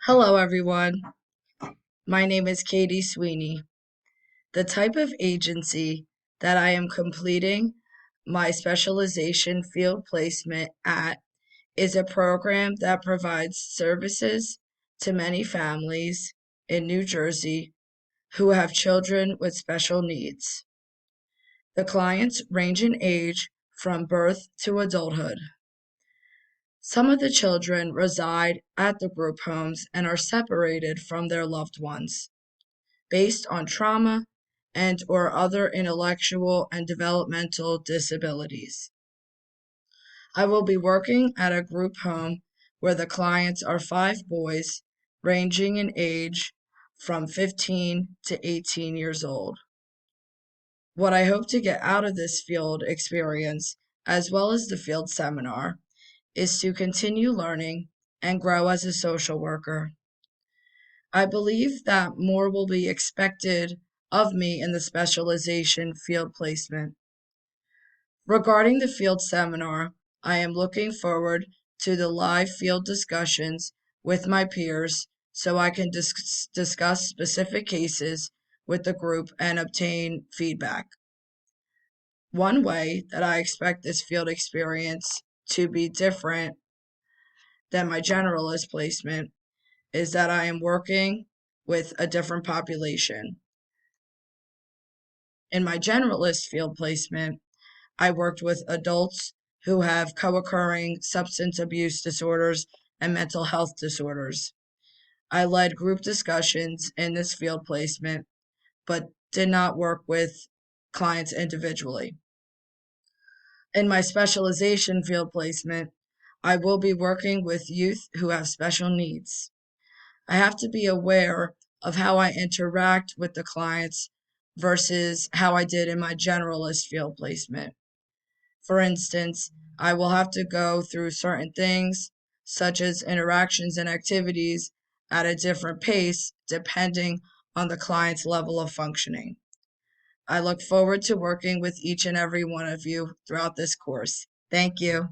Hello, everyone. My name is Katie Sweeney. The type of agency that I am completing my specialization field placement at is a program that provides services to many families in New Jersey who have children with special needs. The clients range in age from birth to adulthood. Some of the children reside at the group homes and are separated from their loved ones based on trauma and/or other intellectual and developmental disabilities. I will be working at a group home where the clients are 5 boys ranging in age from 15 to 18 years old. What I hope to get out of this field experience, as well as the field seminar, is to continue learning and grow as a social worker. I believe that more will be expected of me in the specialization field placement. Regarding the field seminar, I am looking forward to the live field discussions with my peers so I can discuss specific cases with the group and obtain feedback. One way that I expect this field experience to be different than my generalist placement is that I am working with a different population. In my generalist field placement, I worked with adults who have co occurring substance abuse disorders and mental health disorders. I led group discussions in this field placement, but did not work with clients individually. In my specialization field placement, I will be working with youth who have special needs. I have to be aware of how I interact with the clients versus how I did in my generalist field placement. For instance, I will have to go through certain things, such as interactions and activities, at a different pace depending on the client's level of functioning. I look forward to working with each and every one of you throughout this course. Thank you.